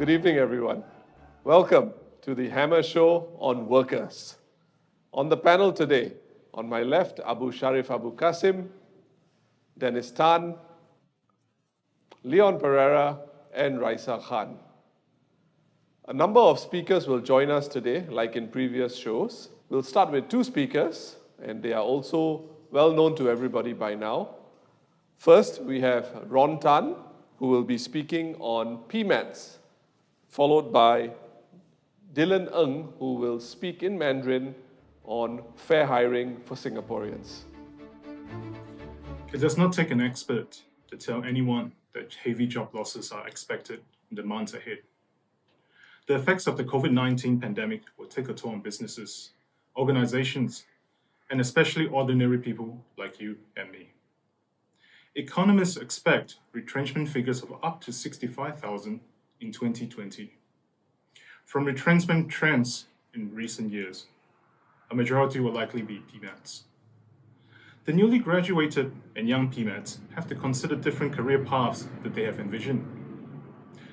Good evening, everyone. Welcome to the Hammer Show on Workers. On the panel today, on my left, Sharif Abu Kassim, Dennis Tan, Leon Perera, and Raeesah Khan. A number of speakers will join us today, like in previous shows. We'll start with two speakers, and they are also well known to everybody by now. First, we have Ron Tan, who will be speaking on PMATs, followed by Dylan Ng, who will speak in Mandarin on fair hiring for Singaporeans. It does not take an expert to tell anyone that heavy job losses are expected in the months ahead. The effects of the COVID-19 pandemic will take a toll on businesses, organizations, and especially ordinary people like you and me. Economists expect retrenchment figures of up to 65,000 in 2020. From retrenchment trends in recent years, a majority will likely be PMATs. The newly graduated and young PMATs have to consider different career paths that they have envisioned.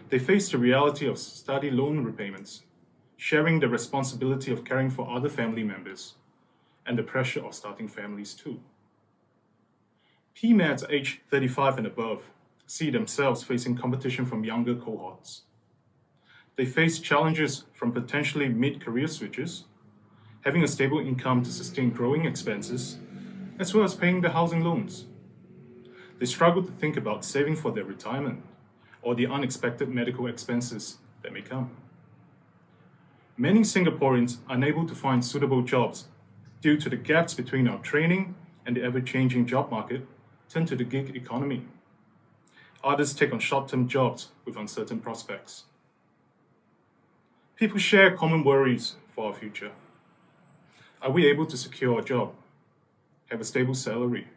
They face the reality of study loan repayments, sharing the responsibility of caring for other family members, and the pressure of starting families too. PMATs aged 35 and above see themselves facing competition from younger cohorts. They face challenges from potentially mid-career switches, having a stable income to sustain growing expenses, as well as paying the housing loans. They struggle to think about saving for their retirement or the unexpected medical expenses that may come. Many Singaporeans are unable to find suitable jobs due to the gaps between our training and the ever-changing job market turn to the gig economy. Others take on short-term jobs with uncertain prospects. People share common worries for our future. Are we able to secure a job, have a stable salary,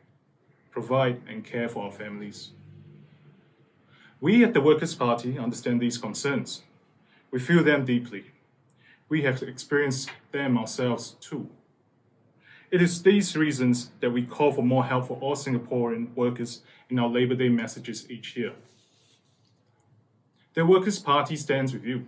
provide and care for our families? We at the Workers' Party understand these concerns. We feel them deeply. We have experienced them ourselves too. It is these reasons that we call for more help for all Singaporean workers in our Labour Day messages each year. The Workers' Party stands with you.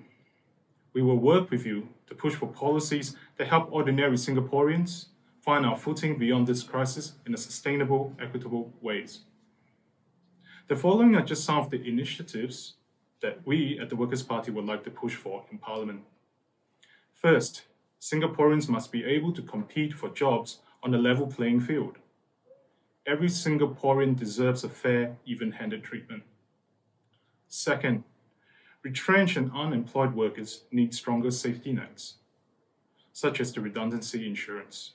We will work with you to push for policies that help ordinary Singaporeans find our footing beyond this crisis in a sustainable, equitable ways. The following are just some of the initiatives that we at the Workers' Party would like to push for in Parliament. First, Singaporeans must be able to compete for jobs on a level playing field. Every Singaporean deserves a fair, even-handed treatment. Second, retrenched and unemployed workers need stronger safety nets, such as the Redundancy Insurance.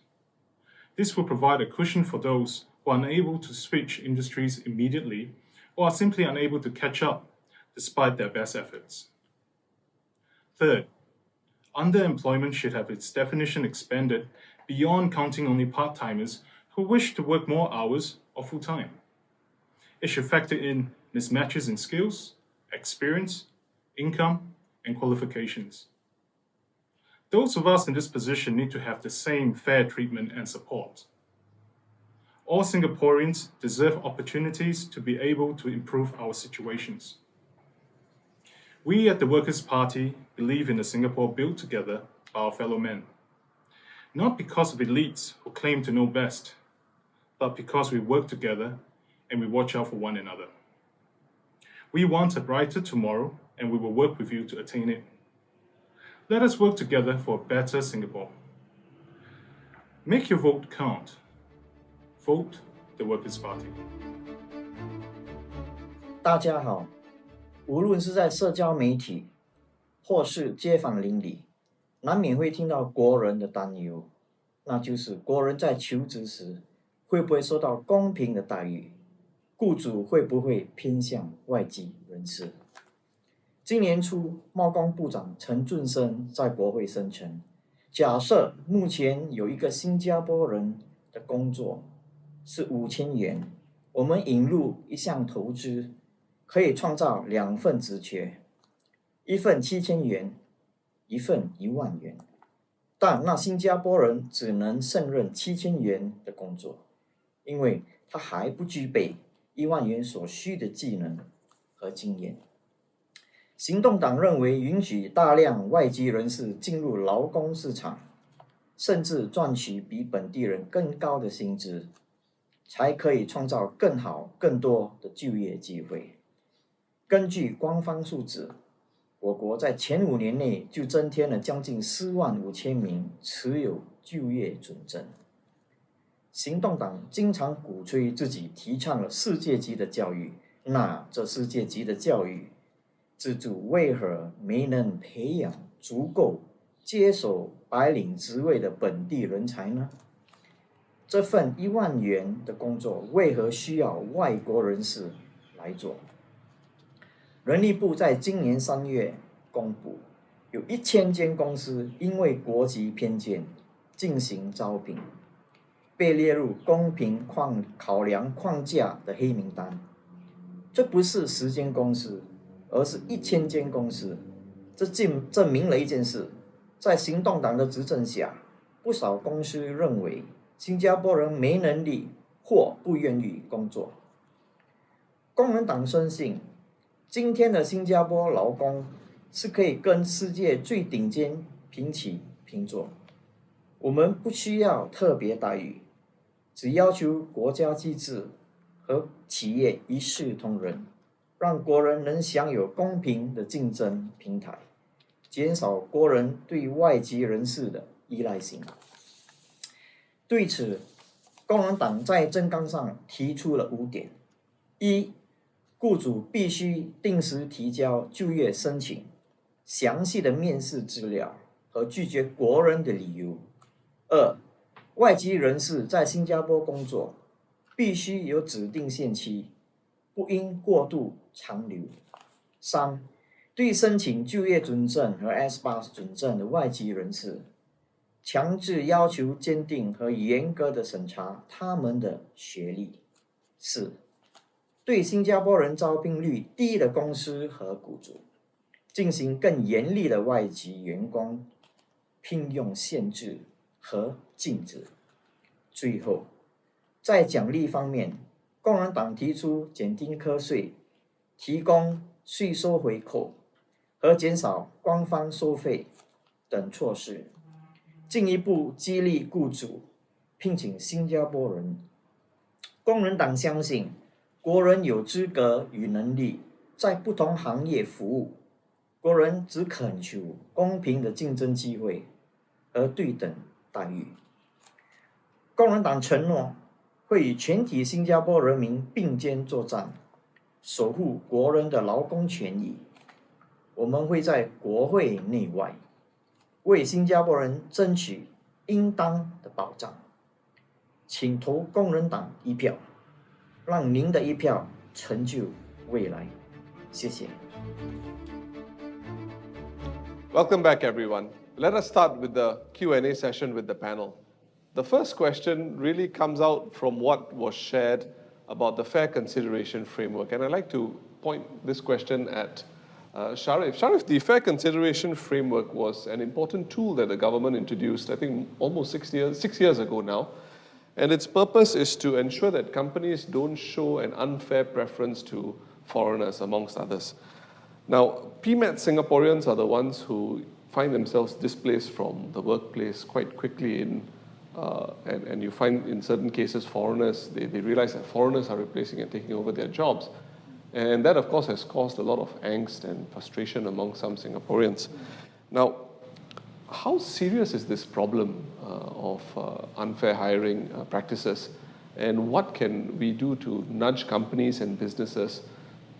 This will provide a cushion for those who are unable to switch industries immediately or are simply unable to catch up despite their best efforts. Third, underemployment should have its definition expanded beyond counting only part-timers who wish to work more hours or full-time. It should factor in mismatches in skills, experience, income, and qualifications. Those of us in this position need to have the same fair treatment and support. All Singaporeans deserve opportunities to be able to improve our situations. We at the Workers' Party believe in a Singapore built together by our fellow men, not because of elites who claim to know best, but because we work together and we watch out for one another. We want a brighter tomorrow, and we will work with you to attain it. Let us work together for a better Singapore. Make your vote count. Vote the Workers' Party. 大家好，无论是在社交媒体或是街坊邻里，难免会听到国人的担忧，那就是国人在求职时会不会受到公平的待遇，雇主会不会偏向外籍人士。今年初，贸工部长陈俊生在国会声称，假设目前有一个新加坡人的工作是5000元，我们引入一项投资，可以创造2份职缺，一份7000元，一份1万元。但那新加坡人只能胜任7000元的工作，因为他还不具备1万元所需的技能和经验。行动党认为，允许大量外籍人士进入劳工市场，甚至赚取比本地人更高的薪资，才可以创造更好、更多的就业机会。根据官方数字，我国在前5年内就增添了将近45000名持有就业准证。行动党经常鼓吹自己提倡了世界级的教育，那这世界级的教育制度为何没能培养足够接手白领职位的本地人才呢？这份1万元的工作为何需要外国人士来做？人力部在今年3月公布，有1000间公司因为国籍偏见进行招聘，被列入公平考量框架的黑名单。这不是10间公司，而是1000间公司。这证明了一件事，在行动党的执政下，不少公司认为新加坡人没能力或不愿意工作。工人党深信，今天的新加坡劳工是可以跟世界最顶尖平起平坐。我们不需要特别待遇，只要求国家机制和企业一视同仁，让国人能享有公平的竞争平台，减少国人对外籍人士的依赖性。对此，工人党在政纲上提出了5点：一、雇主必须定时提交就业申请、详细的面试资料和拒绝国人的理由；二、外籍人士在新加坡工作必须有指定限期，不应过度长留；三、对申请就业准证和 S8 准证的外籍人士，强制要求坚定和严格的审查他们的学历；四、对新加坡人招聘率低的公司和雇主，进行更严厉的外籍员工聘用限制和禁止。最后，在奖励方面，工人党提出减低课税、提供税收回扣和减少官方收费等措施，进一步激励雇主聘请新加坡人。工人党相信，国人有资格与能力在不同行业服务，国人只恳求公平的竞争机会和对等待遇。工人党承诺会与全体新加坡人民并肩作战，守护国人的劳工权益。我们会在国会内外为新加坡人争取应当的保障。请投工人党1票，让您的1票成就未来。谢谢。Welcome back, everyone. Let us start with the Q&A session with the panel. The first question really comes out from what was shared about the fair consideration framework. And I'd like to point this question at Sharif. Sharif, the fair consideration framework was an important tool that the government introduced, I think almost 6 years ago now. And its purpose is to ensure that companies don't show an unfair preference to foreigners, amongst others. Now, PMAT Singaporeans are the ones who find themselves displaced from the workplace quite quickly and you find in certain cases foreigners, they realize that foreigners are replacing and taking over their jobs. And that, of course, has caused a lot of angst and frustration among some Singaporeans. Now, how serious is this problem of unfair hiring practices? And what can we do to nudge companies and businesses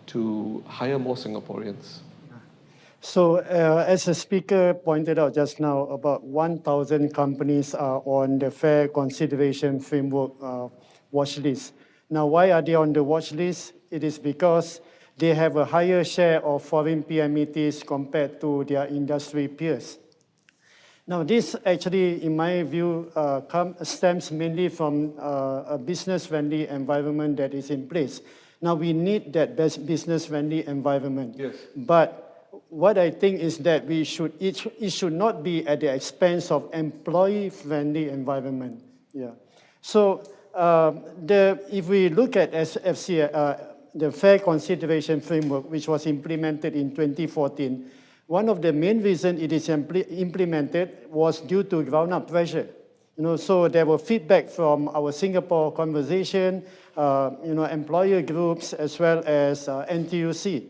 to hire more Singaporeans? So as the speaker pointed out just now, about 1,000 companies are on the Fair Consideration Framework watch list. Now, why are they on the watch list? It is because they have a higher share of foreign PMETs compared to their industry peers. Now, this actually, in my view, stems mainly from a business-friendly environment that is in place. Now, we need that business-friendly environment. Yes. But what I think is that it should not be at the expense of employee-friendly environment. Yeah. So if we look at the Fair Consideration Framework, which was implemented in 2014, one of the main reasons it is implemented was due to ground-up pressure. So there were feedback from our Singapore conversation, employer groups, as well as NTUC.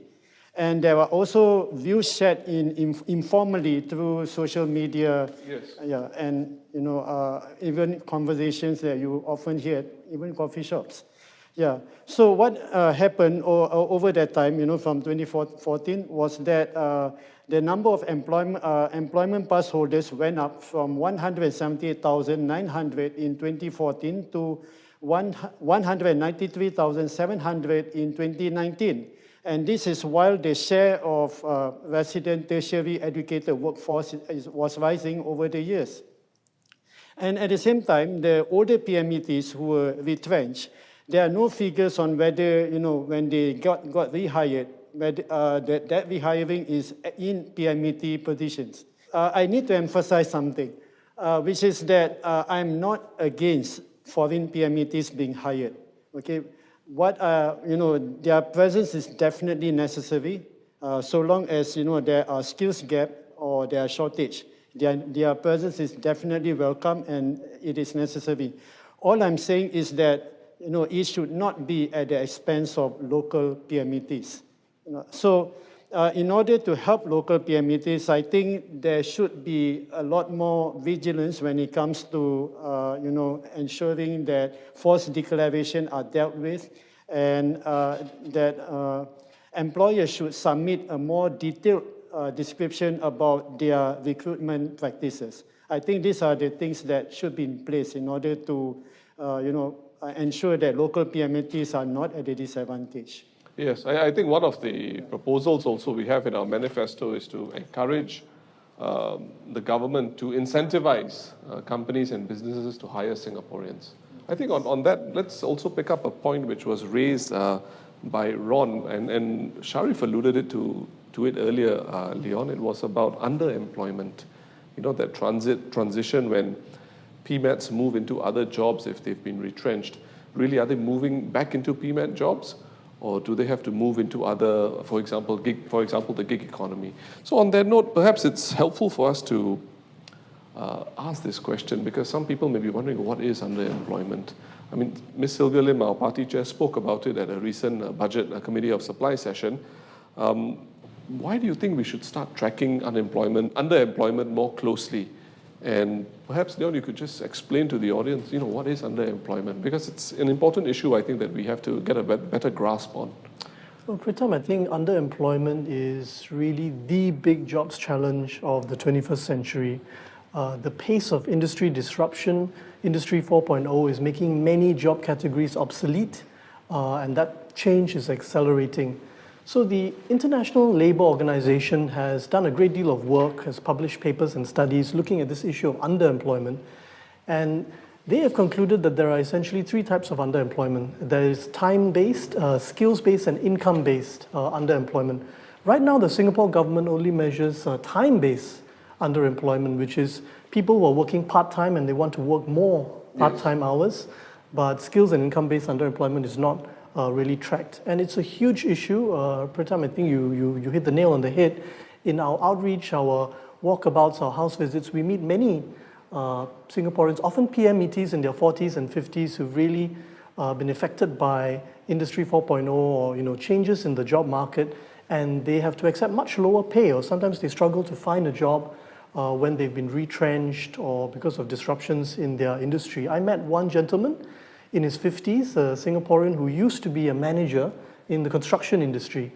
And there were also views shared informally through social media. Yes. Yeah, and even conversations that you often hear, even coffee shops. Yeah. So what happened over that time, from 2014, was that the number of employment pass holders went up from 178,900 in 2014 to 193,700 in 2019. And this is while the share of resident tertiary educated workforce was rising over the years. And at the same time, the older PMETs who were retrenched, there are no figures on whether, when they got rehired, whether that rehiring is in PMET positions. I need to emphasize something, which is that I'm not against foreign PMETs being hired, okay? Their presence is definitely necessary, so long as, there are skills gap or there are shortage. Their presence is definitely welcome and it is necessary. All I'm saying is that, it should not be at the expense of local PMETs. So in order to help local PMETs, I think there should be a lot more vigilance when it comes to, ensuring that false declarations are dealt with, and that employers should submit a more detailed description about their recruitment practices. I think these are the things that should be in place in order to, ensure that local PMETs are not at a disadvantage. Yes, I think one of the proposals also we have in our manifesto is to encourage the government to incentivize companies and businesses to hire Singaporeans. I think on that, let's also pick up a point which was raised by Ron, and Sharif alluded to it earlier, Leon. It was about underemployment. That transition when PMETs move into other jobs if they've been retrenched. Really, are they moving back into PMET jobs? Or do they have to move into other, for example, the gig economy? So on that note, perhaps it's helpful for us to ask this question, because some people may be wondering what is underemployment. I mean, Ms. 𝗶𝗵𝗵, our party chair, spoke about it at a recent budget committee of supply session. Why do you think we should start tracking underemployment more closely? And perhaps, Leon, you could just explain to the audience, what is underemployment? Because it's an important issue, I think, that we have to get a better grasp on. Well, Pritam, I think underemployment is really the big jobs challenge of the 21st century. The pace of industry disruption, Industry 4.0, is making many job categories obsolete, and that change is accelerating. So the International Labour Organization has done a great deal of work, has published papers and studies looking at this issue of underemployment. And they have concluded that there are essentially three types of underemployment. There is time-based, skills-based, and income-based underemployment. Right now, the Singapore government only measures time-based underemployment, which is people who are working part-time and they want to work more part-time hours, but skills and income-based underemployment is not really tracked. And it's a huge issue. Pritam, I think you hit the nail on the head. In our outreach, our walkabouts, our house visits, we meet many Singaporeans, often PMETs in their 40s and 50s, who've really been affected by Industry 4.0 or changes in the job market, and they have to accept much lower pay, or sometimes they struggle to find a job when they've been retrenched or because of disruptions in their industry. I met one gentleman in his 50s, a Singaporean who used to be a manager in the construction industry.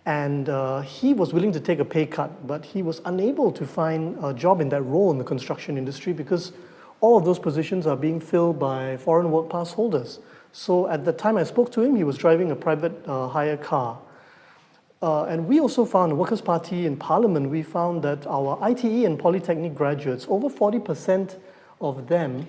And he was willing to take a pay cut, but he was unable to find a job in that role in the construction industry because all of those positions are being filled by foreign work pass holders. So at the time I spoke to him, he was driving a private hire car. And we also found, the Workers' Party in Parliament, we found that our ITE and Polytechnic graduates, over 40% of them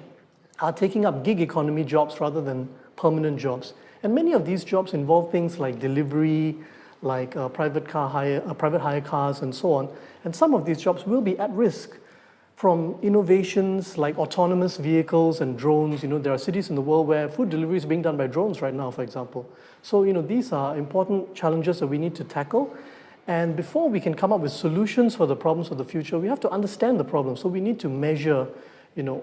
are taking up gig economy jobs rather than permanent jobs. And many of these jobs involve things like delivery, like private hire cars, and so on. And some of these jobs will be at risk. from innovations like autonomous vehicles and drones. There are cities in the world where food delivery is being done by drones right now, for example. So, these are important challenges that we need to tackle. And before we can come up with solutions for the problems of the future, we have to understand the problem. So we need to measure,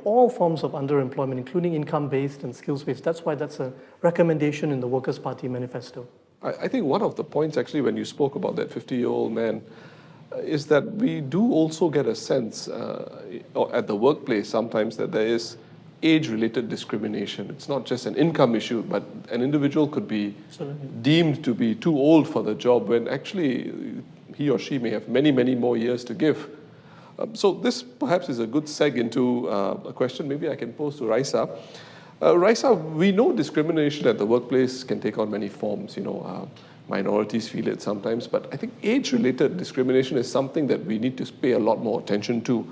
all forms of underemployment, including income-based and skills-based. That's why that's a recommendation in the Workers' Party manifesto. I think one of the points, actually, when you spoke about that 50-year-old man, is that we do also get a sense at the workplace sometimes that there is age-related discrimination. It's not just an income issue, but an individual could be deemed to be too old for the job when actually he or she may have many, many more years to give. So this perhaps is a good seg into a question maybe I can pose to Raeesah. Raeesah, we know discrimination at the workplace can take on many forms. Minorities feel it sometimes, but I think age-related discrimination is something that we need to pay a lot more attention to.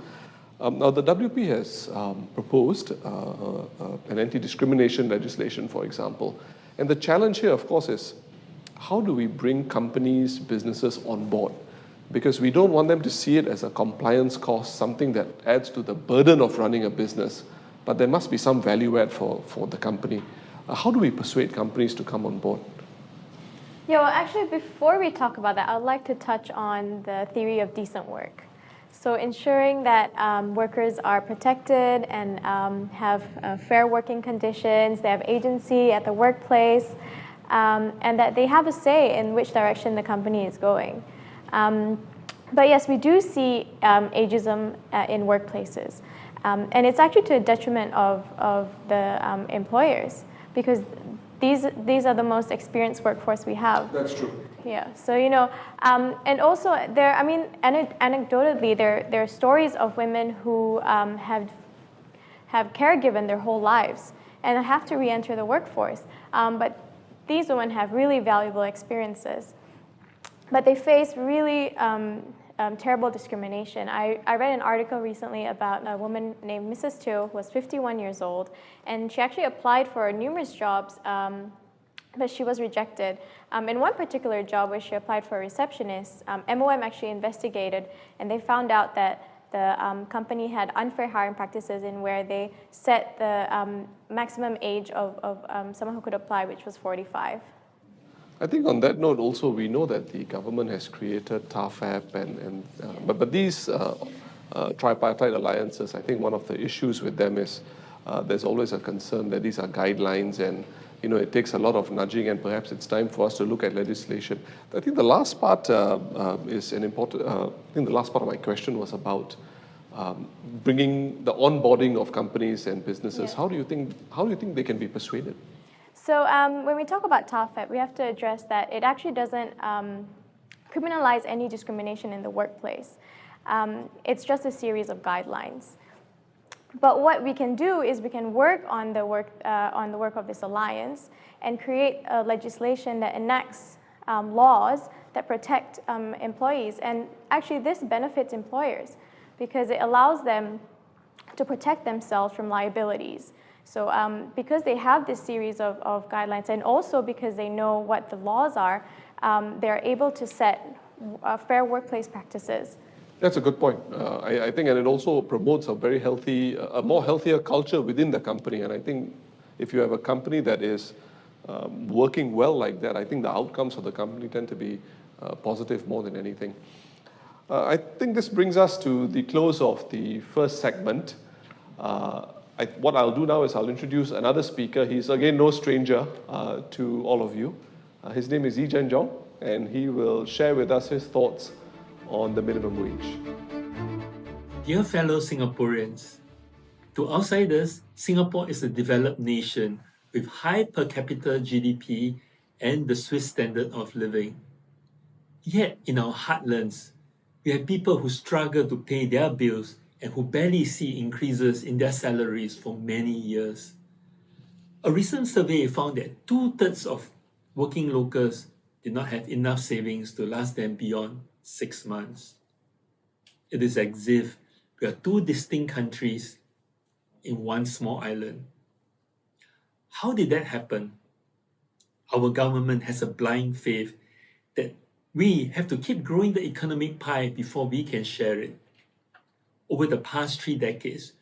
Now, the WP has proposed an anti-discrimination legislation, for example. And the challenge here, of course, is how do we bring companies, businesses on board? Because we don't want them to see it as a compliance cost, something that adds to the burden of running a business, but there must be some value add for the company. How do we persuade companies to come on board? Yeah, well, actually, before we talk about that, I'd like to touch on the theory of decent work. So ensuring that workers are protected and have fair working conditions, they have agency at the workplace, and that they have a say in which direction the company is going. But yes, we do see ageism in workplaces. And it's actually to the detriment of the employers, because these are the most experienced workforce we have. That's true. Yeah, so and also anecdotally, there are stories of women who have caregiven their whole lives and have to re-enter the workforce. But these women have really valuable experiences, but they face really terrible discrimination. I read an article recently about a woman named Mrs. Teo, who was 51 years old, and she actually applied for numerous jobs, but she was rejected. In one particular job where she applied for a receptionist, MOM actually investigated, and they found out that the company had unfair hiring practices in where they set the maximum age of someone who could apply, which was 45. I think on that note also, we know that the government has created 𝗲𝗵, but these tripartite alliances, I think one of the issues with them is there's always a concern that these are guidelines and it takes a lot of nudging, and perhaps it's time for us to look at legislation. I think the last part is an important, I think the last part of my question was about bringing the onboarding of companies and businesses. Yeah. How do you think they can be persuaded? So when we talk about 𝗲𝗵, we have to address that it actually doesn't criminalize any discrimination in the workplace. It's just a series of guidelines. But what we can do is we can work on the work of this alliance and create a legislation that enacts laws that protect employees. And actually, this benefits employers because it allows them to protect themselves from liabilities. So because they have this series of guidelines, and also because they know what the laws are, they're able to set fair workplace practices. That's a good point. I think, and it also promotes a very healthy, a more healthier culture within the company. And I think if you have a company that is working well like that, I think the outcomes of the company tend to be positive more than anything. I think this brings us to the close of the first segment. What I'll do now is I'll introduce another speaker. He's again no stranger to all of you. His name is Yee Jenn Jong, and he will share with us his thoughts on the minimum wage. Dear fellow Singaporeans, to outsiders, Singapore is a developed nation with high per capita GDP and the Swiss standard of living. Yet in our heartlands, we have people who struggle to pay their bills and who barely see increases in their salaries for many years. A recent survey found that 2/3 of working locals did not have enough savings to last them beyond 6 months. It is as if we are two distinct countries in one small island. How did that happen? Our government has a blind faith that we have to keep growing the economic pie before we can share it. over the past 3 decades,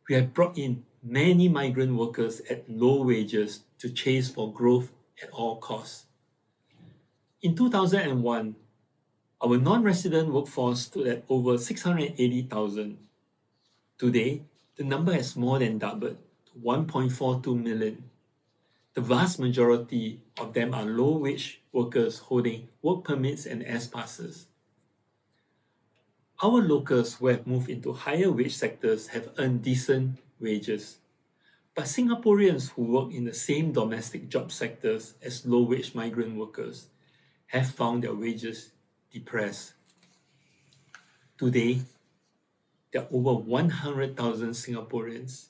we have brought in many migrant workers at low wages to chase for growth at all costs. In 2001, our non-resident workforce stood at over 680,000. Today, the number has more than doubled to 1.42 million. The vast majority of them are low-wage workers holding work permits and S passes. Our locals who have moved into higher wage sectors have earned decent wages. But Singaporeans who work in the same domestic job sectors as low-wage migrant workers have found their wages depressed. Today, there are over 100,000 Singaporeans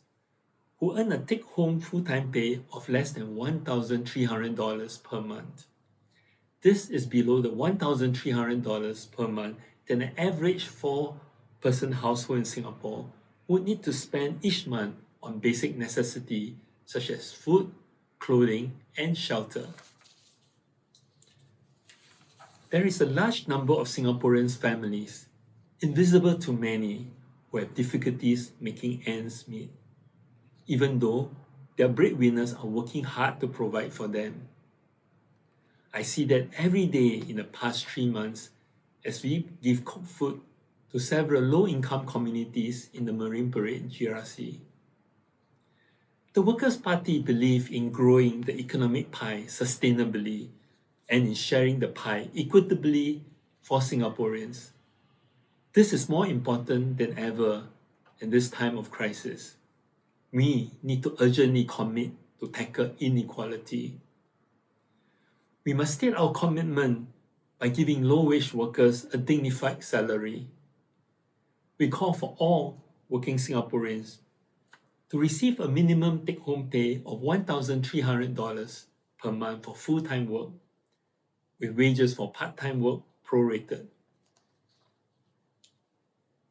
who earn a take-home full-time pay of less than $1,300 per month. This is below the $1,300 per month that an average 4-person household in Singapore would need to spend each month on basic necessities such as food, clothing, and shelter. There is a large number of Singaporean families, invisible to many, who have difficulties making ends meet, even though their breadwinners are working hard to provide for them. I see that every day in the past 3 months as we give cooked food to several low-income communities in the Marine Parade GRC. The Workers' Party believes in growing the economic pie sustainably and in sharing the pie equitably for Singaporeans. This is more important than ever in this time of crisis. We need to urgently commit to tackle inequality. We must state our commitment by giving low-wage workers a dignified salary. We call for all working Singaporeans to receive a minimum take-home pay of $1,300 per month for full-time work, with wages for part-time work prorated.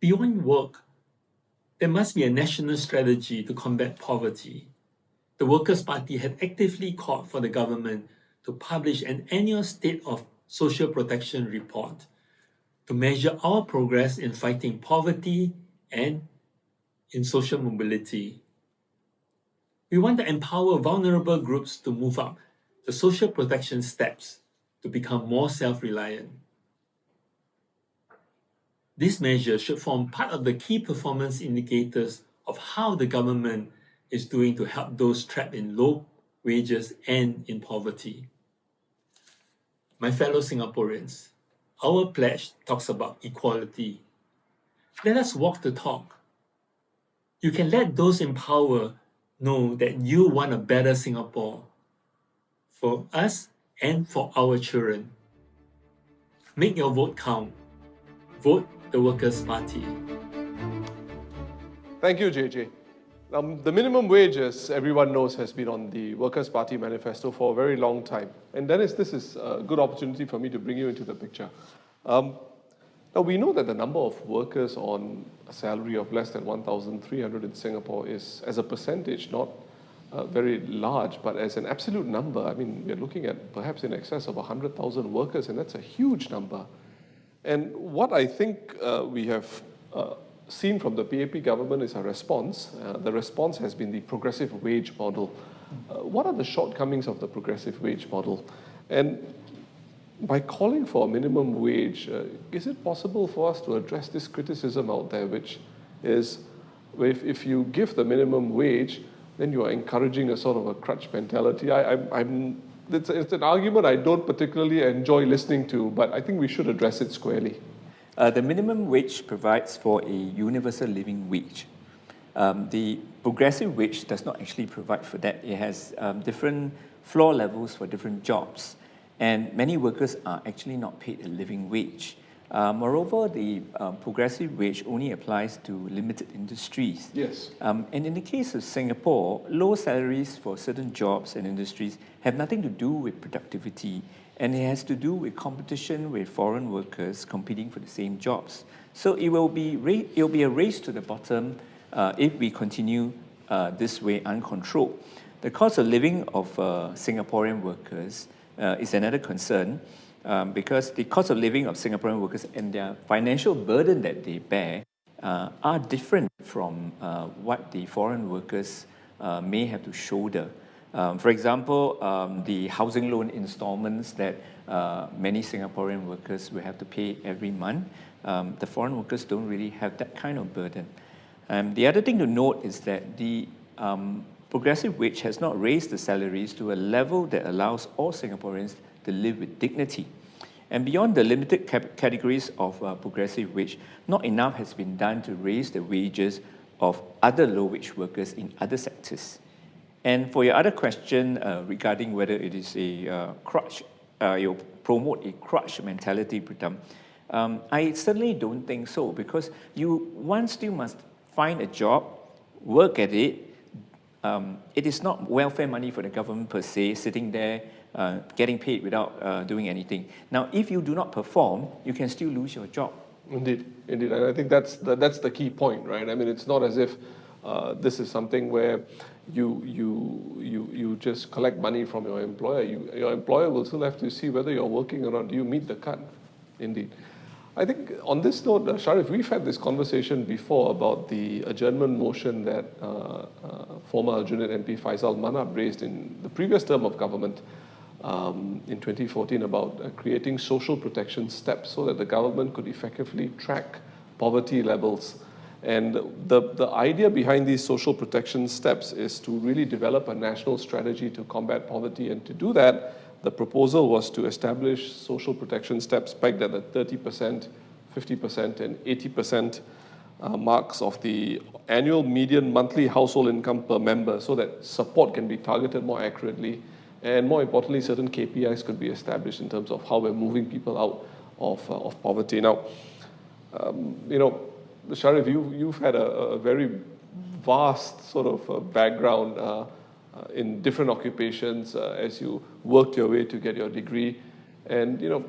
Beyond work, there must be a national strategy to combat poverty. The Workers' Party had actively called for the government to publish an annual State of Social Protection report to measure our progress in fighting poverty and in social mobility. We want to empower vulnerable groups to move up the social protection steps to become more self-reliant. This measure should form part of the key performance indicators of how the government is doing to help those trapped in low wages and in poverty. My fellow Singaporeans, our pledge talks about equality. Let us walk the talk. You can let those in power know that you want a better Singapore for us and for our children. Make your vote count. Vote the Workers' Party. Thank you, JJ. The minimum wage, as everyone knows, has been on the Workers' Party manifesto for a very long time. And Dennis, this is a good opportunity for me to bring you into the picture. Now, we know that the number of workers on a salary of less than 1,300 in Singapore is, as a percentage, not very large, but as an absolute number, I mean, we're looking at perhaps in excess of 100,000 workers, and that's a huge number. And what I think we have seen from the PAP government is a response. The response has been the progressive wage model. What are the shortcomings of the progressive wage model? And by calling for a minimum wage, is it possible for us to address this criticism out there, which is if you give the minimum wage, then you are encouraging a sort of a crutch mentality? It's an argument I don't particularly enjoy listening to, but I think we should address it squarely. The minimum wage provides for a universal living wage. The progressive wage does not actually provide for that. It has different floor levels for different jobs, and many workers are actually not paid a living wage. Moreover, the progressive wage only applies to limited industries. Yes. And in the case of Singapore, low salaries for certain jobs and industries have nothing to do with productivity, and it has to do with competition with foreign workers competing for the same jobs. So it will be a race to the bottom if we continue this way uncontrolled. The cost of living of Singaporean workers is another concern. Because the cost of living of Singaporean workers and their financial burden that they bear are different from what the foreign workers may have to shoulder. For example, the housing loan installments that many Singaporean workers will have to pay every month, the foreign workers don't really have that kind of burden. The other thing to note is that the progressive wage has not raised the salaries to a level that allows all Singaporeans to live with dignity. And beyond the limited categories of progressive wage, not enough has been done to raise the wages of other low-wage workers in other sectors. And for your other question regarding whether it is a crutch, you promote a crutch mentality, Pritam, I certainly don't think so, because one still must find a job, work at it. It is not welfare money for the government per se, sitting there getting paid without doing anything. Now, if you do not perform, you can still lose your job. Indeed, indeed, and I think that's the key point, right? I mean, it's not as if this is something where you just collect money from your employer. Your employer will still have to see whether you're working or not. Do you meet the cut? Indeed. I think on this note, Sharif, we've had this conversation before about the adjournment motion that former Aljunied MP Faisal Manap raised in the previous term of government in 2014 about creating social protection steps so that the government could effectively track poverty levels. And the idea behind these social protection steps is to really develop a national strategy to combat poverty. And to do that, the proposal was to establish social protection steps pegged at the 30%, 50%, and 80% marks of the annual median monthly household income per member, so that support can be targeted more accurately. And more importantly, certain KPIs could be established in terms of how we're moving people out of poverty. Now, you know, Sharif, you've had a very vast sort of background in different occupations as you worked your way to get your degree. And, you know,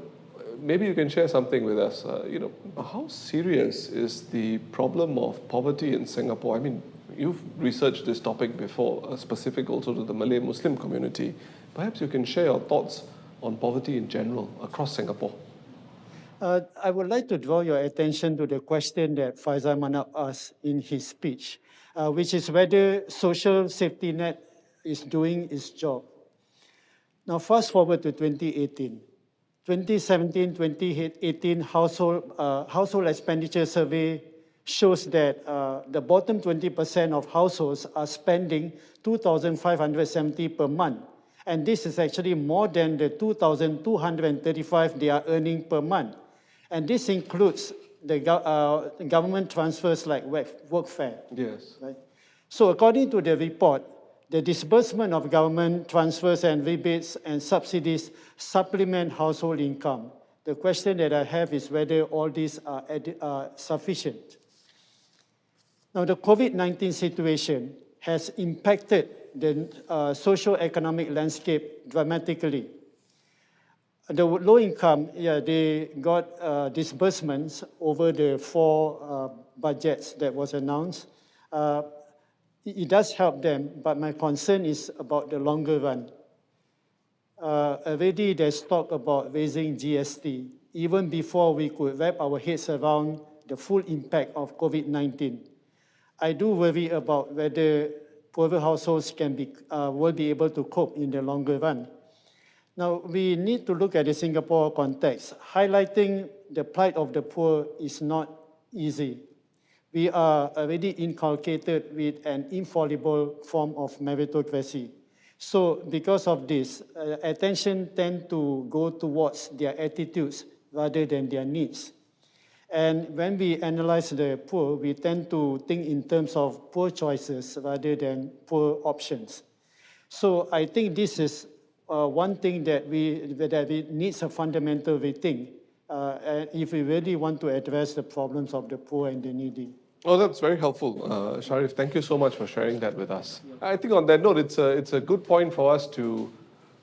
maybe you can share something with us. You know, how serious is the problem of poverty in Singapore? I mean, you've researched this topic before, specific also to the Malay Muslim community. Perhaps you can share your thoughts on poverty in general across Singapore. I would like to draw your attention to the question that Faisal Manap asked in his speech, which is whether social safety net is doing its job. Now, fast forward to 2018. 2017-2018 household expenditure survey shows that the bottom 20% of households are spending 2,570 per month. And this is actually more than the 2,235 they are earning per month. And this includes the government transfers like workfare. Yes. Right? So according to the report, the disbursement of government transfers and rebates and subsidies supplement household income. The question that I have is whether all these are sufficient. Now, the COVID-19 situation has impacted the socio-economic landscape dramatically. The low income, they got disbursements over the 4 budgets that was announced. It does help them, but my concern is about the longer run. Already there's talk about raising GST, even before we could wrap our heads around the full impact of COVID-19. I do worry about whether poorer households will be able to cope in the longer run. Now, we need to look at the Singapore context. Highlighting the plight of the poor is not easy. We are already inculcated with an infallible form of meritocracy. So because of this, attention tends to go towards their attitudes rather than their needs. And when we analyze the poor, we tend to think in terms of poor choices rather than poor options. So I think this is one thing that needs a fundamental rethink if we really want to address the problems of the poor and the needy. Oh, that's very helpful, Sharif. Thank you so much for sharing that with us. I think on that note, it's a good point for us to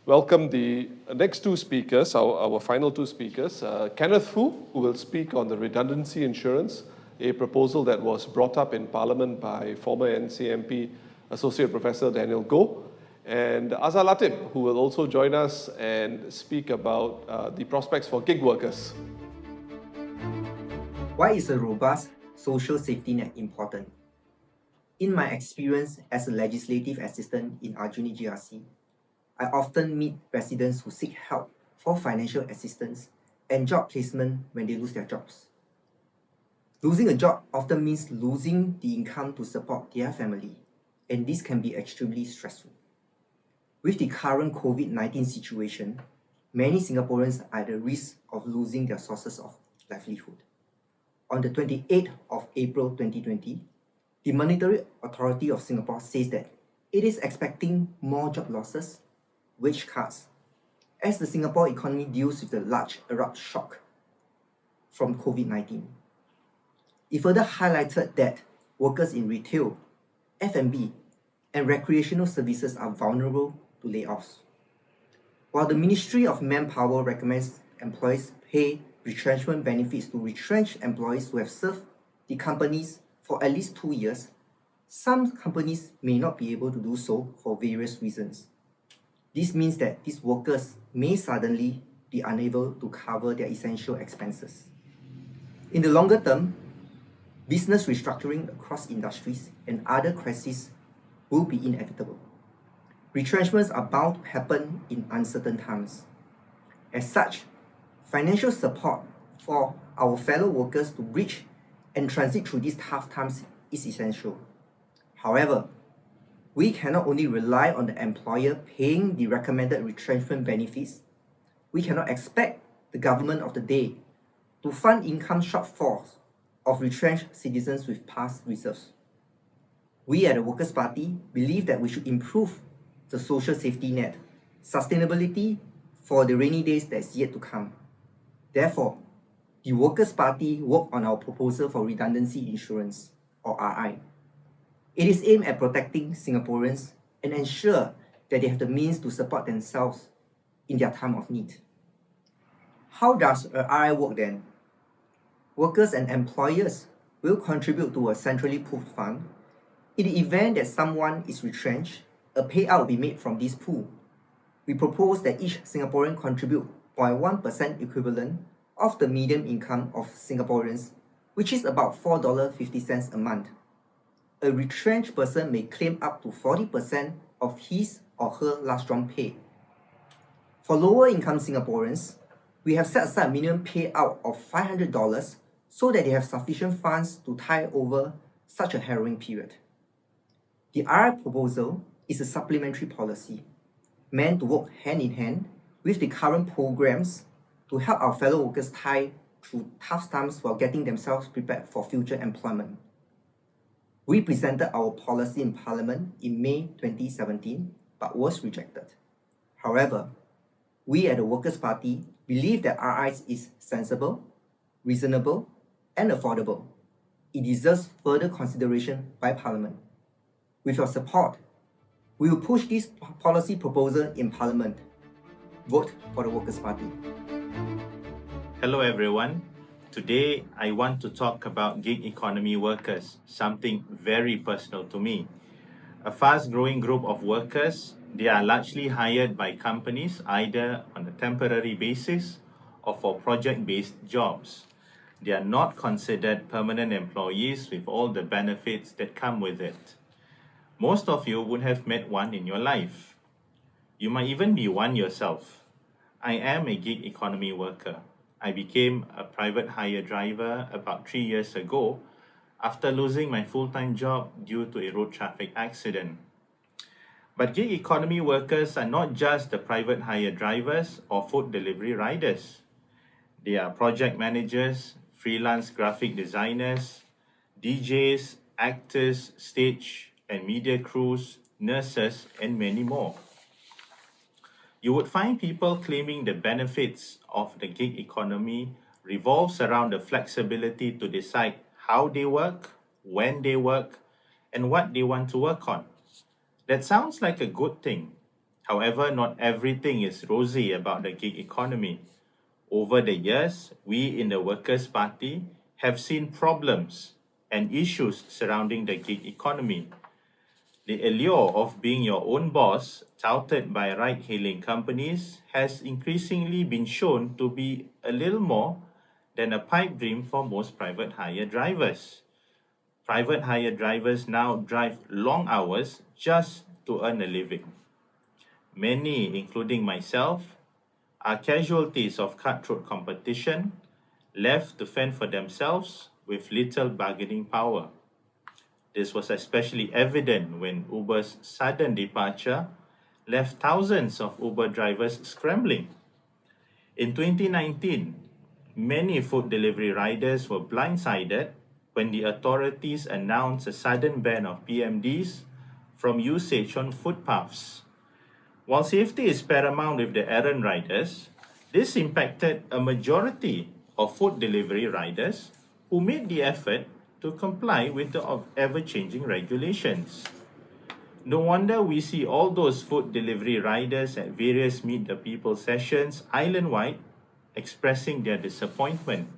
welcome the next 2 speakers, our final 2 speakers. Kenneth Foo, who will speak on the redundancy insurance, a proposal that was brought up in Parliament by former NCMP Associate Professor Daniel Goh, and Azhar Latip, who will also join us and speak about the prospects for gig workers. What is a robust social safety net important. In my experience as a legislative assistant in Aljunied GRC, I often meet residents who seek help for financial assistance and job placement when they lose their jobs. Losing a job often means losing the income to support their family, and this can be extremely stressful. With the current COVID-19 situation, many Singaporeans are at the risk of losing their sources of livelihood. On the 28th of April 2020, the Monetary Authority of Singapore says that it is expecting more job losses, wage cuts, as the Singapore economy deals with the large abrupt shock from COVID-19. It further highlighted that workers in retail, F&B, and recreational services are vulnerable to layoffs. While the Ministry of Manpower recommends employees pay retrenchment benefits to retrenched employees who have served the companies for at least 2 years, some companies may not be able to do so for various reasons. This means that these workers may suddenly be unable to cover their essential expenses. In the longer term, business restructuring across industries and other crises will be inevitable. Retrenchments are bound to happen in uncertain times. As such, financial support for our fellow workers to bridge and transit through these tough times is essential. However, we cannot only rely on the employer paying the recommended retrenchment benefits. We cannot expect the government of the day to fund income shortfalls of retrenched citizens with past reserves. We at the Workers' Party believe that we should improve the social safety net, sustainability for the rainy days that's yet to come. Therefore, the Workers' Party worked on our proposal for redundancy insurance, or RI. It is aimed at protecting Singaporeans and ensure that they have the means to support themselves in their time of need. How does a RI work then? Workers and employers will contribute to a centrally pooled fund. In the event that someone is retrenched, a payout will be made from this pool. We propose that each Singaporean contribute 0.1% equivalent of the median income of Singaporeans, which is about $4.50 a month. A retrenched person may claim up to 40% of his or her last drawn pay. For lower income Singaporeans, we have set aside a minimum payout of $500 so that they have sufficient funds to tide over such a harrowing period. The RI proposal is a supplementary policy meant to work hand in hand with the current programs to help our fellow workers tide through tough times while getting themselves prepared for future employment. We presented our policy in Parliament in May 2017, but was rejected. However, we at the Workers' Party believe that RIs is sensible, reasonable, and affordable. It deserves further consideration by Parliament. With your support, we will push this policy proposal in Parliament. Vote for the Workers' Party. Hello everyone. Today I want to talk about gig economy workers, something very personal to me. A fast-growing group of workers, they are largely hired by companies either on a temporary basis or for project-based jobs. They are not considered permanent employees with all the benefits that come with it. Most of you would have met one in your life. You might even be one yourself. I am a gig economy worker. I became a private hire driver about 3 years ago after losing my full-time job due to a road traffic accident. But gig economy workers are not just the private hire drivers or food delivery riders. They are project managers, freelance graphic designers, DJs, actors, stage and media crews, nurses, and many more. You would find people claiming the benefits of the gig economy revolves around the flexibility to decide how they work, when they work, and what they want to work on. That sounds like a good thing. However, not everything is rosy about the gig economy. Over the years, we in the Workers' Party have seen problems and issues surrounding the gig economy. The allure of being your own boss, touted by ride-hailing companies, has increasingly been shown to be a little more than a pipe dream for most private hire drivers. private hire drivers now drive long hours just to earn a living. Many, including myself, are casualties of cutthroat competition, left to fend for themselves with little bargaining power. This was especially evident when Uber's sudden departure left thousands of Uber drivers scrambling. In 2019, many food delivery riders were blindsided when the authorities announced a sudden ban of PMDs from usage on footpaths. While safety is paramount with the errand riders, this impacted a majority of food delivery riders who made the effort to comply with the ever-changing regulations. No wonder we see all those food delivery riders at various Meet the People sessions island-wide expressing their disappointment.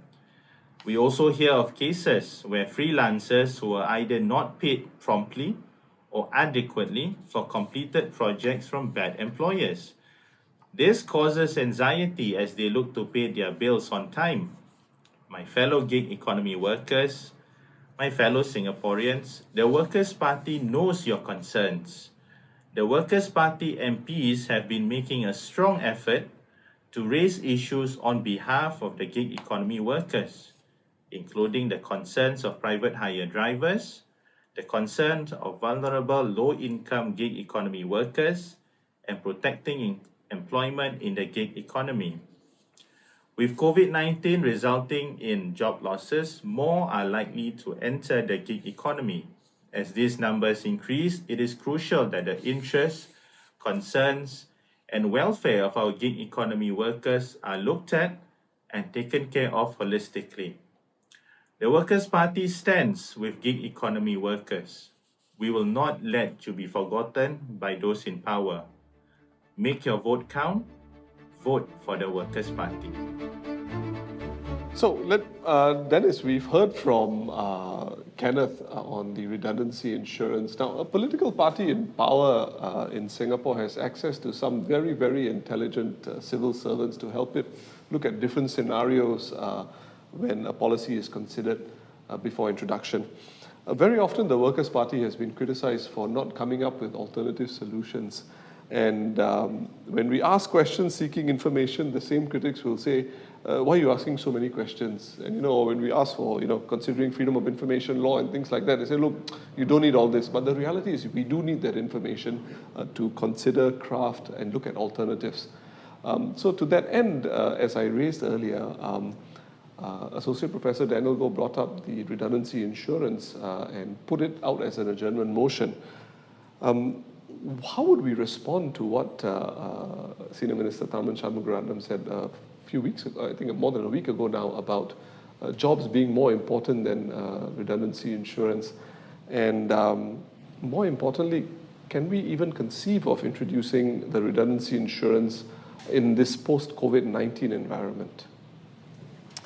We also hear of cases where freelancers who are either not paid promptly or adequately for completed projects from bad employers. This causes anxiety as they look to pay their bills on time. My fellow gig economy workers, my fellow Singaporeans, the Workers' Party knows your concerns. The Workers' Party MPs have been making a strong effort to raise issues on behalf of the gig economy workers, including the concerns of private hire drivers, the concerns of vulnerable low-income gig economy workers, and protecting employment in the gig economy. With COVID-19 resulting in job losses, more are likely to enter the gig economy. As these numbers increase, it is crucial that the interests, concerns, and welfare of our gig economy workers are looked at and taken care of holistically. The Workers' Party stands with gig economy workers. We will not let you be forgotten by those in power. Make your vote count. Vote for the Workers' Party. So, Dennis, we've heard from Kenneth on the redundancy insurance. Now, a political party in power in Singapore has access to some very, very intelligent civil servants to help it look at different scenarios when a policy is considered before introduction. Very often, the Workers' Party has been criticized for not coming up with alternative solutions. And when we ask questions seeking information, the same critics will say, why are you asking so many questions? And when we ask for, considering freedom of information law and things like that, they say, look, you don't need all this. But the reality is we do need that information to consider, craft, and look at alternatives. So to that end, as I raised earlier, Associate Professor Daniel Goh brought up the redundancy insurance and put it out as an adjournment motion. How would we respond to what Senior Minister Tharman Shanmugaratnam said a few weeks ago, I think more than a week ago now, about jobs being more important than redundancy insurance? And more importantly, can we even conceive of introducing the redundancy insurance in this post-COVID-19 environment?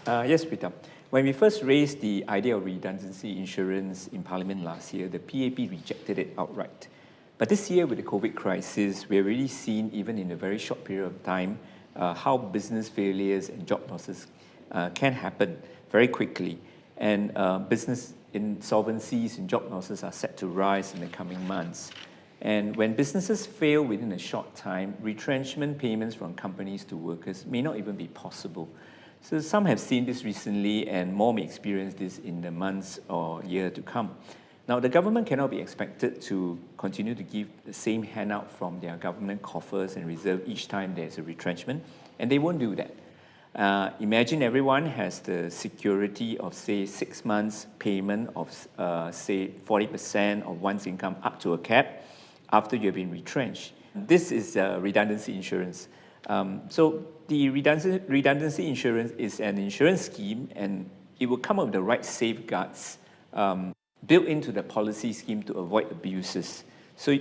Yes, Pritam. When we first raised the idea of redundancy insurance in Parliament last year, the PAP rejected it outright. But this year, with the COVID crisis, we've really seen, even in a very short period of time, how business failures and job losses can happen very quickly. And business insolvencies and job losses are set to rise in the coming months. And when businesses fail within a short time, retrenchment payments from companies to workers may not even be possible. So some have seen this recently, and more may experience this in the months or year to come. Now, the government cannot be expected to continue to give the same handout from their government coffers and reserve each time there's a retrenchment, and they won't do that. Imagine everyone has the security of, say, 6 months payment of, say, 40% of one's income up to a cap after you've been retrenched. This is redundancy insurance. So the redundancy insurance is an insurance scheme, and it will come up with the right safeguards built into the policy scheme to avoid abuses. So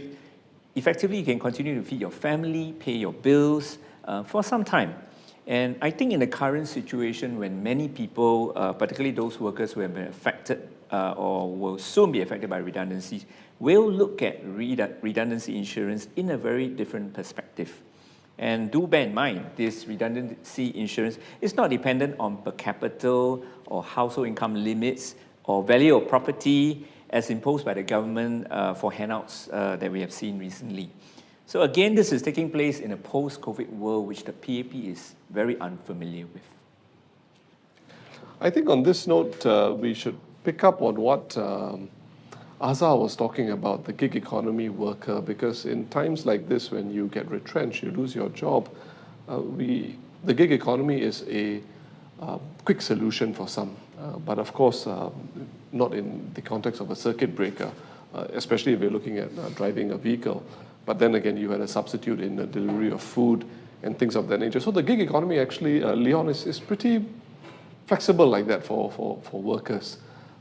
effectively, you can continue to feed your family, pay your bills for some time. And I think in the current situation, when many people, particularly those workers who have been affected or will soon be affected by redundancies, will look at redundancy insurance in a very different perspective. And do bear in mind, this redundancy insurance is not dependent on per capita or household income limits or value of property. as imposed by the government for handouts that we have seen recently. So again, this is taking place in a post-COVID world, which the PAP is very unfamiliar with. I think on this note, we should pick up on what Azhar was talking about, the gig economy worker, because in times like this, when you get retrenched, you lose your job, the gig economy is a quick solution for some, but of course, not in the context of a circuit breaker, especially if you're looking at driving a vehicle. But then again, you had a substitute in the delivery of food and things of that nature. So the gig economy actually, Leon, is pretty flexible like that for workers.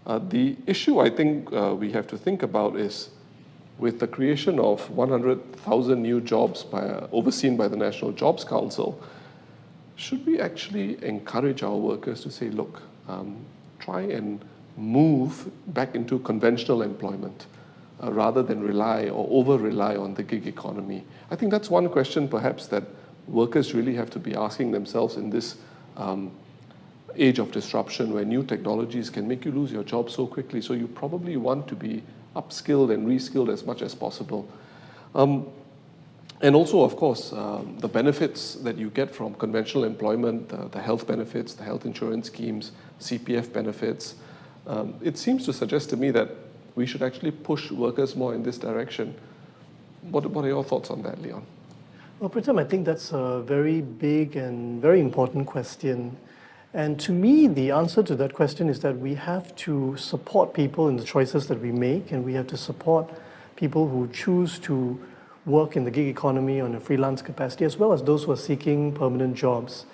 The issue I think we have to think about is with the creation of 100,000 new jobs overseen by the National Jobs Council, should we actually encourage our workers to say, look, try and move back into conventional employment rather than rely or over-rely on the gig economy? I think that's one question perhaps that workers really have to be asking themselves in this age of disruption where new technologies can make you lose your job so quickly. So you probably want to be upskilled and reskilled as much as possible. And also, of course, the benefits that you get from conventional employment, the health benefits, the health insurance schemes, CPF benefits, it seems to suggest to me that we should actually push workers more in this direction. What are your thoughts on that, Leon? Well, Pritam, I think that's a very big and very important question. And to me, the answer to that question is that we have to support people in the choices that we make, and we have to support people who choose to work in the gig economy on a freelance capacity, as well as those who are seeking permanent jobs.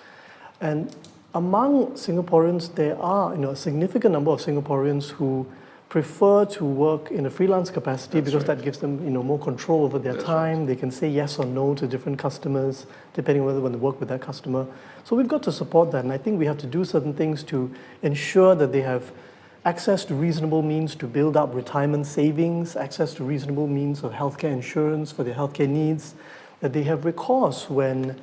And among Singaporeans, there are a significant number of Singaporeans who prefer to work in a freelance capacity because that gives them more control over their time. They can say yes or no to different customers, depending on whether they want to work with that customer. So we've got to support that, and I think we have to do certain things to ensure that they have access to reasonable means to build up retirement savings, access to reasonable means of healthcare insurance for their healthcare needs, that they have recourse when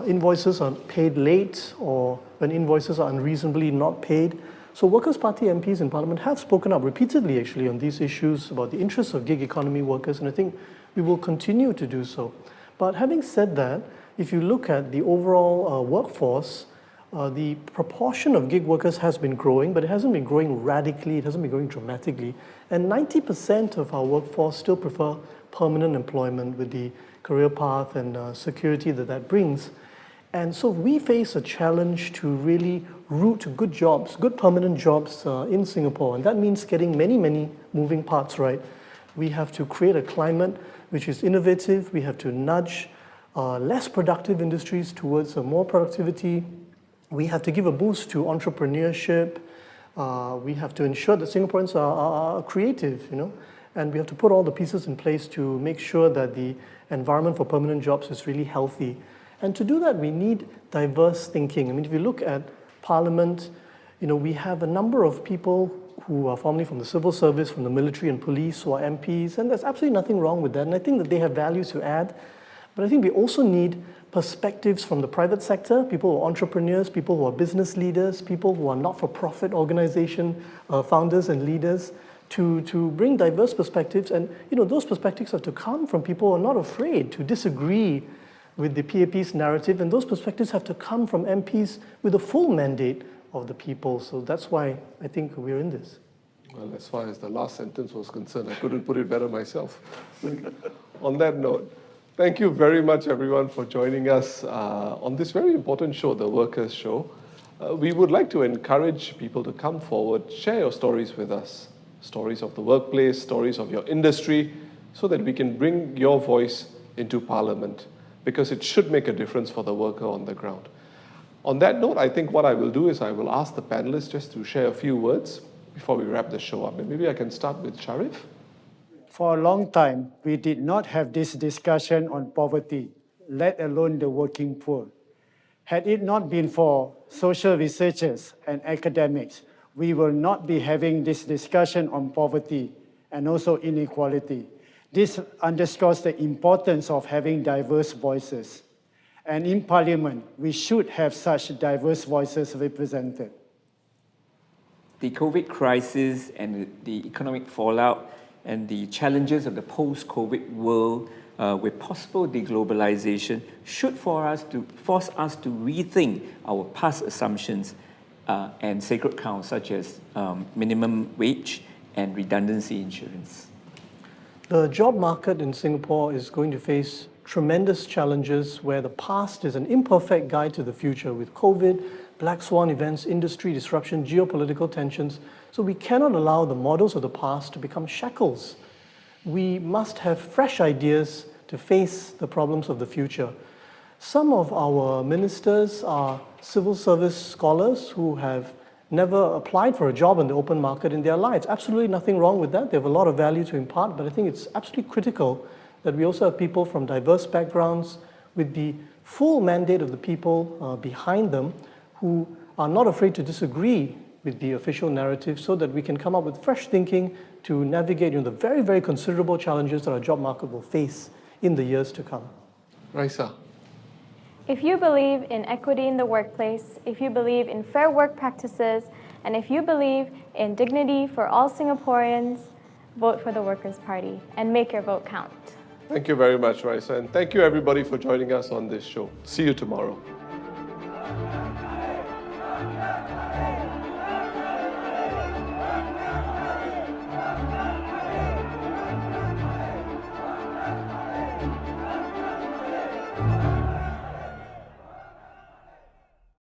invoices are paid late or when invoices are unreasonably not paid. So Workers' Party MPs in Parliament have spoken up repeatedly actually on these issues about the interests of gig economy workers, and I think we will continue to do so. But having said that, if you look at the overall workforce, the proportion of gig workers has been growing, but it hasn't been growing radically, it hasn't been growing dramatically. And 90% of our workforce still prefer permanent employment with the career path and security that brings. And so we face a challenge to really root good jobs, good permanent jobs in Singapore. And that means getting many, many moving parts right. We have to create a climate which is innovative. We have to nudge less productive industries towards more productivity. We have to give a boost to entrepreneurship. We have to ensure that Singaporeans are creative, and we have to put all the pieces in place to make sure that the environment for permanent jobs is really healthy. And to do that, we need diverse thinking. I mean, if you look at Parliament, we have a number of people who are formerly from the civil service, from the military and police, who are MPs, and there's absolutely nothing wrong with that. And I think that they have values to add. But I think we also need perspectives from the private sector, people who are entrepreneurs, people who are business leaders, people who are not-for-profit organization founders and leaders, to bring diverse perspectives. And those perspectives have to come from people who are not afraid to disagree with the PAP's narrative, and those perspectives have to come from MPs with a full mandate of the people. So that's why I think we're in this. Well, as far as the last sentence was concerned, I couldn't put it better myself. On that note, thank you very much, everyone, for joining us on this very important show, The Workers' Show. We would like to encourage people to come forward, share your stories with us, stories of the workplace, stories of your industry, so that we can bring your voice into Parliament, because it should make a difference for the worker on the ground. On that note, I think what I will do is I will ask the panelists just to share a few words before we wrap the show up. And maybe I can start with Sharif. For a long time, we did not have this discussion on poverty, let alone the working poor. Had it not been for social researchers and academics, we will not be having this discussion on poverty and also inequality. This underscores the importance of having diverse voices. And in Parliament, we should have such diverse voices represented. the COVID crisis and the economic fallout and the challenges of the post-COVID world with possible deglobalization should force us to rethink our past assumptions and sacred cows such as minimum wage and redundancy insurance. The job market in Singapore is going to face tremendous challenges where the past is an imperfect guide to the future with COVID, black swan events, industry disruption, geopolitical tensions. So we cannot allow the models of the past to become shackles. We must have fresh ideas to face the problems of the future. Some of our ministers are civil service scholars who have never applied for a job in the open market in their lives. Absolutely nothing wrong with that. They have a lot of value to impart, but I think it's absolutely critical that we also have people from diverse backgrounds with the full mandate of the people behind them who are not afraid to disagree with the official narrative so that we can come up with fresh thinking to navigate the very, very considerable challenges that our job market will face in the years to come. Raeesah. If you believe in equity in the workplace, if you believe in fair work practices, and if you believe in dignity for all Singaporeans, vote for the Workers' Party and make your vote count. Thank you very much, Raeesah, and thank you everybody for joining us on this show. See you tomorrow.